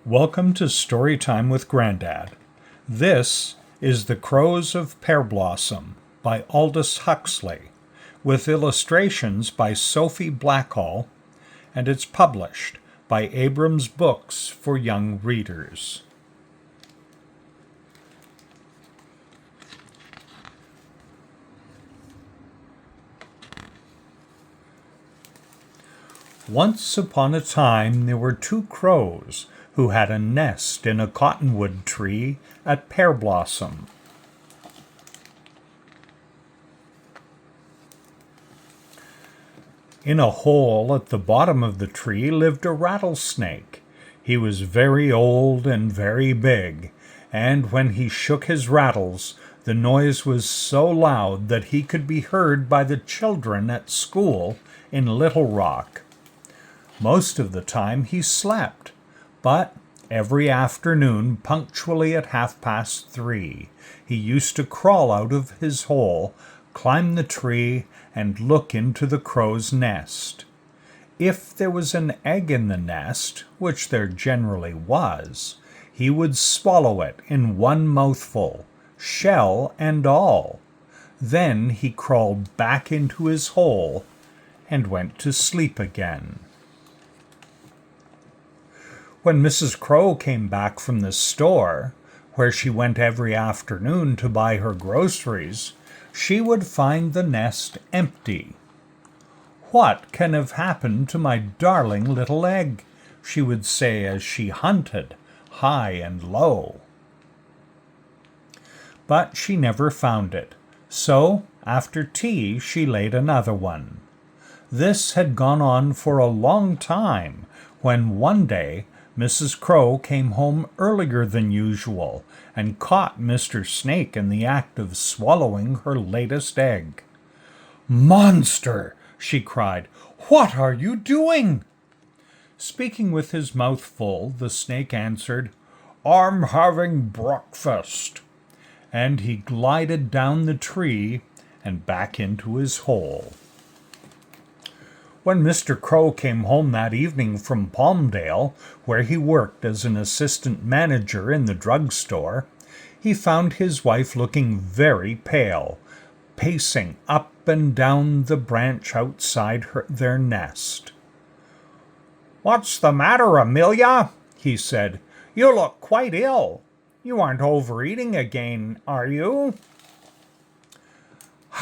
Welcome to Storytime with Grandad. This is The Crows of Pearblossom by Aldous Huxley, with illustrations by Sophie Blackall, and it's published by Abrams Books for Young Readers. Once upon a time there were two crows who had a nest in a cottonwood tree at Pearblossom. In a hole at the bottom of the tree lived a rattlesnake. He was very old and very big, and when he shook his rattles, the noise was so loud that he could be heard by the children at school in Little Rock. Most of the time he slept, but every afternoon, punctually at 3:30, he used to crawl out of his hole, climb the tree, and look into the crow's nest. If there was an egg in the nest, which there generally was, he would swallow it in one mouthful, shell and all. Then he crawled back into his hole and went to sleep again. When Mrs. Crow came back from the store, where she went every afternoon to buy her groceries, she would find the nest empty. "What can have happened to my darling little egg?" she would say as she hunted high and low. But she never found it, so after tea she laid another one. This had gone on for a long time, when one day Mrs. Crow came home earlier than usual and caught Mr. Snake in the act of swallowing her latest egg. "Monster!" she cried. "What are you doing?" Speaking with his mouth full, the snake answered, "I'm having breakfast." And he glided down the tree and back into his hole. When Mr. Crow came home that evening from Palmdale, where he worked as an assistant manager in the drugstore, he found his wife looking very pale, pacing up and down the branch outside their nest. "What's the matter, Amelia?" he said. "You look quite ill. You aren't overeating again, are you?"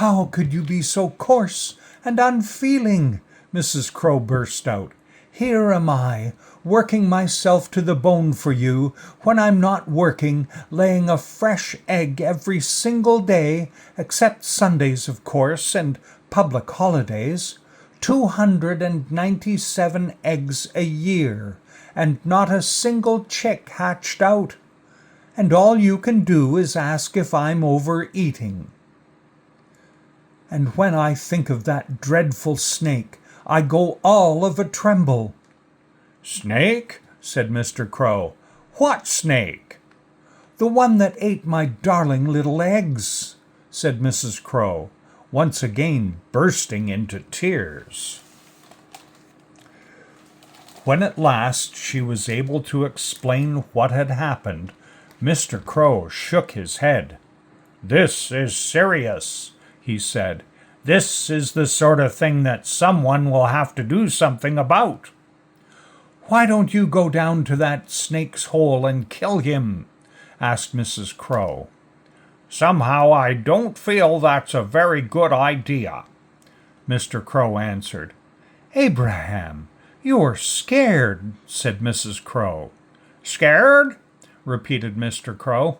"How could you be so coarse and unfeeling?" Mrs. Crow burst out. "Here am I, working myself to the bone for you, when I'm not working, laying a fresh egg every single day, except Sundays, of course, and public holidays. 297 eggs a year, and not a single chick hatched out. And all you can do is ask if I'm overeating. And when I think of that dreadful snake, I go all of a tremble." "Snake?" said Mr. Crow. "What snake?" "The one that ate my darling little eggs," said Mrs. Crow, once again bursting into tears. When at last she was able to explain what had happened, Mr. Crow shook his head. "This is serious," he said. "This is the sort of thing that someone will have to do something about." "Why don't you go down to that snake's hole and kill him?" asked Mrs. Crow. "Somehow I don't feel that's a very good idea," Mr. Crow answered. "Abraham, you're scared," said Mrs. Crow. "Scared?" repeated Mr. Crow.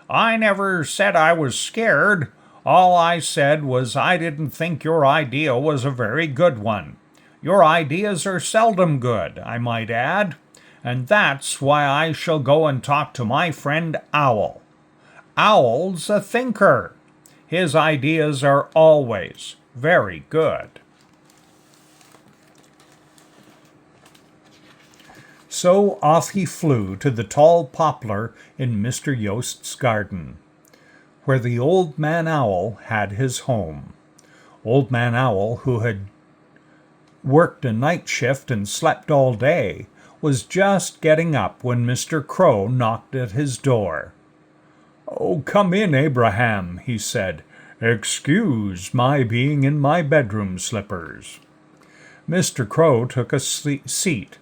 "I never said I was scared. All I said was I didn't think your idea was a very good one. Your ideas are seldom good, I might add, and that's why I shall go and talk to my friend Owl. Owl's a thinker. His ideas are always very good." So off he flew to the tall poplar in Mr. Yost's garden, where the Old Man Owl had his home. Old Man Owl, who had worked a night shift and slept all day, was just getting up when Mr. Crow knocked at his door. "Oh, come in, Abraham," he said. "Excuse my being in my bedroom slippers." Mr. Crow took a seat,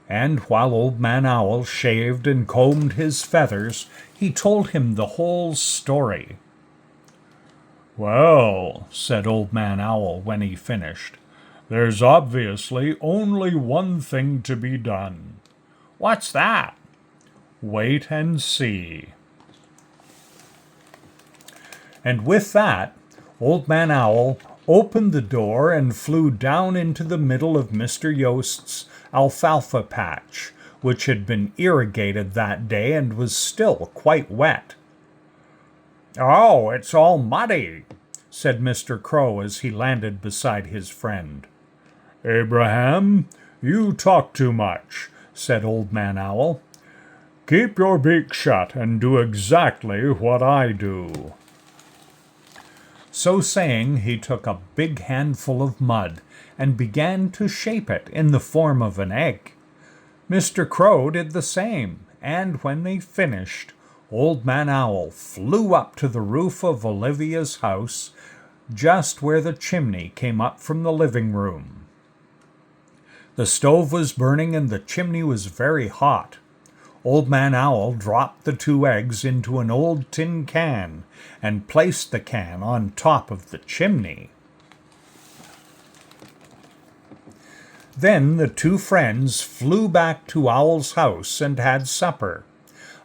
and while Old Man Owl shaved and combed his feathers, he told him the whole story. "Well," said Old Man Owl when he finished, "there's obviously only one thing to be done." "What's that?" "Wait and see." And with that, Old Man Owl opened the door and flew down into the middle of Mr. Yost's alfalfa patch, which had been irrigated that day and was still quite wet. "Oh, it's all muddy," said Mr. Crow as he landed beside his friend. "Abraham, you talk too much," said Old Man Owl. "Keep your beak shut and do exactly what I do." So saying, he took a big handful of mud and began to shape it in the form of an egg. Mr. Crow did the same, and when they finished, Old Man Owl flew up to the roof of Olivia's house, just where the chimney came up from the living room. The stove was burning and the chimney was very hot. Old Man Owl dropped the 2 eggs into an old tin can and placed the can on top of the chimney. Then the 2 friends flew back to Owl's house and had supper.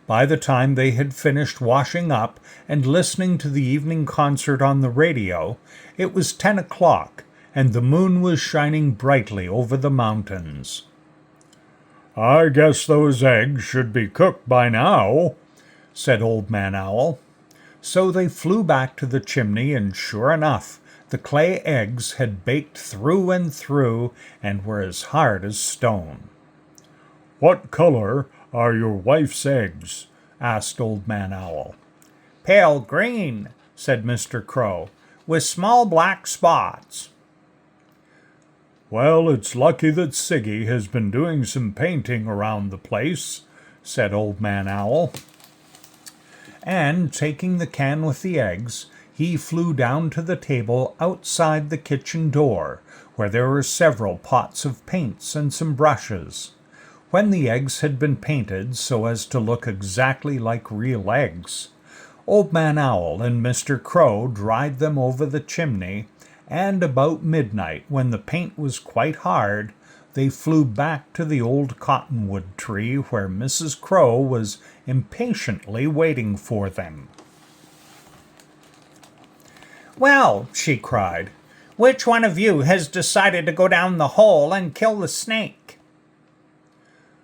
By the time they had finished washing up and listening to the evening concert on the radio, it was 10 o'clock, and the moon was shining brightly over the mountains. "I guess those eggs should be cooked by now," said Old Man Owl. So they flew back to the chimney, and sure enough, the clay eggs had baked through and through and were as hard as stone. "What color are your wife's eggs?" asked Old Man Owl. "Pale green," said Mr. Crow, "with small black spots." "Well, it's lucky that Siggy has been doing some painting around the place," said Old Man Owl. And, taking the can with the eggs, he flew down to the table outside the kitchen door, where there were several pots of paints and some brushes. When the eggs had been painted so as to look exactly like real eggs, Old Man Owl and Mr. Crow dried them over the chimney, and about midnight, when the paint was quite hard, they flew back to the old cottonwood tree where Mrs. Crow was impatiently waiting for them. "Well," she cried, "which one of you has decided to go down the hole and kill the snake?"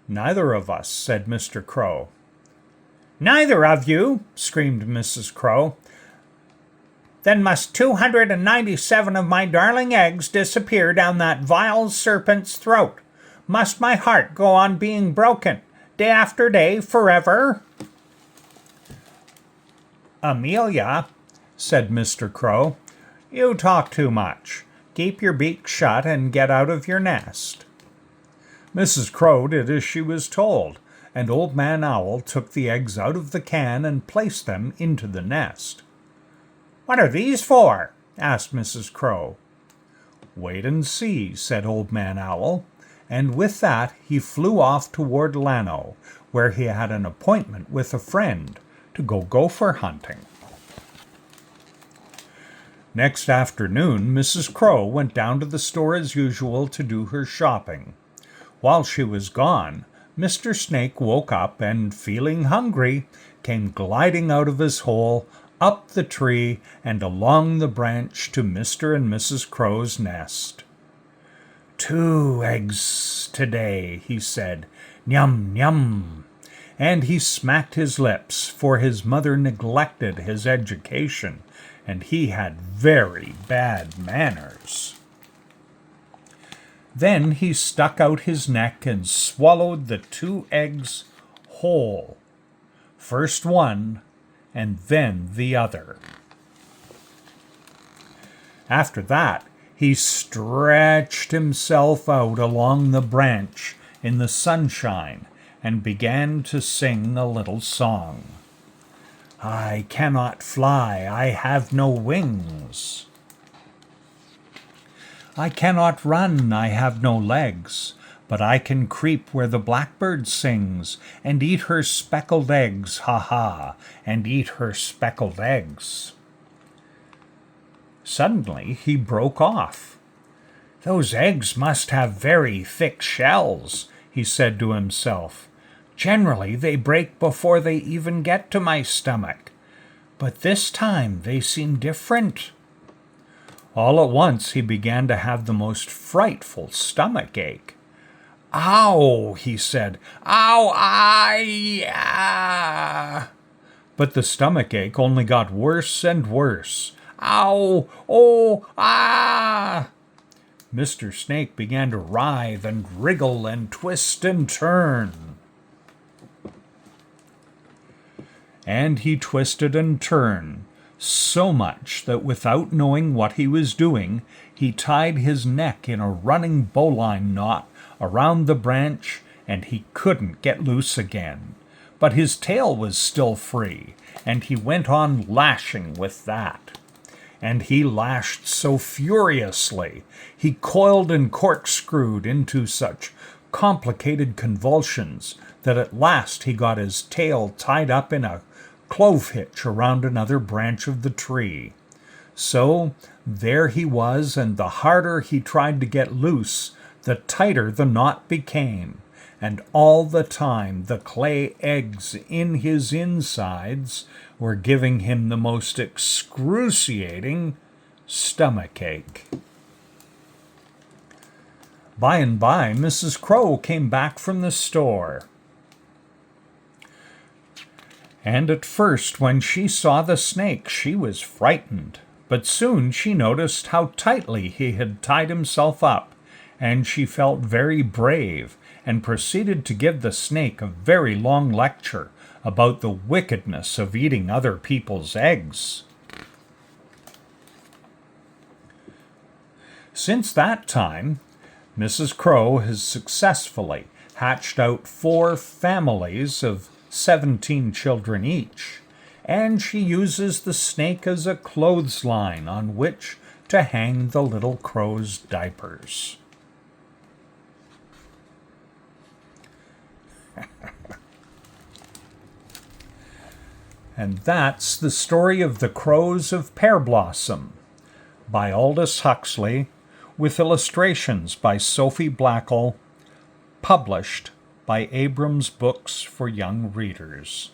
"Neither of us," said Mr. Crow. "Neither of you!" screamed Mrs. Crow. "Then must 297 of my darling eggs disappear down that vile serpent's throat. Must my heart go on being broken, day after day, forever?" "Amelia," said Mr. Crow, "you talk too much. Keep your beak shut and get out of your nest." Mrs. Crow did as she was told, and Old Man Owl took the eggs out of the can and placed them into the nest. "What are these for?" asked Mrs. Crow. "Wait and see," said Old Man Owl, and with that he flew off toward Llano, where he had an appointment with a friend to go gopher hunting. Next afternoon, Mrs. Crow went down to the store as usual to do her shopping. While she was gone, Mr. Snake woke up and, feeling hungry, came gliding out of his hole, up the tree, and along the branch to Mr. and Mrs. Crow's nest. "2 eggs today," he said. "Nyum, nyum." And he smacked his lips, for his mother neglected his education, and he had very bad manners. Then he stuck out his neck and swallowed the 2 eggs whole, first one and then the other. After that, he stretched himself out along the branch in the sunshine and began to sing a little song. I cannot fly, I have no wings. I cannot run, I have no legs, but I can creep where the blackbird sings, and eat her speckled eggs, ha, and eat her speckled eggs. Suddenly he broke off. Those eggs must have very thick shells, he said to himself. Generally they break before they even get to my stomach, but this time they seem different. All at once he began to have the most frightful stomach ache. Ow, he said. Ow, ah. But the stomach ache only got worse and worse. Ow, oh, ah. Mr. Snake began to writhe and wriggle and twist and turn. And he twisted and turned so much that without knowing what he was doing, he tied his neck in a running bowline knot around the branch, and he couldn't get loose again. But his tail was still free, and he went on lashing with that. And he lashed so furiously, he coiled and corkscrewed into such complicated convulsions that at last he got his tail tied up in a clove hitch around another branch of the tree. So there he was, and the harder he tried to get loose, the tighter the knot became, and all the time the clay eggs in his insides were giving him the most excruciating stomachache. By and by, Mrs. Crow came back from the store. And at first, when she saw the snake, she was frightened. But soon she noticed how tightly he had tied himself up, and she felt very brave, and proceeded to give the snake a very long lecture about the wickedness of eating other people's eggs. Since that time, Mrs. Crow has successfully hatched out 4 families of 17 children each, and she uses the snake as a clothesline on which to hang the little crow's diapers. And that's the story of the Crows of Pearblossom by Aldous Huxley, with illustrations by Sophie Blackall, published by Abrams Books for Young Readers.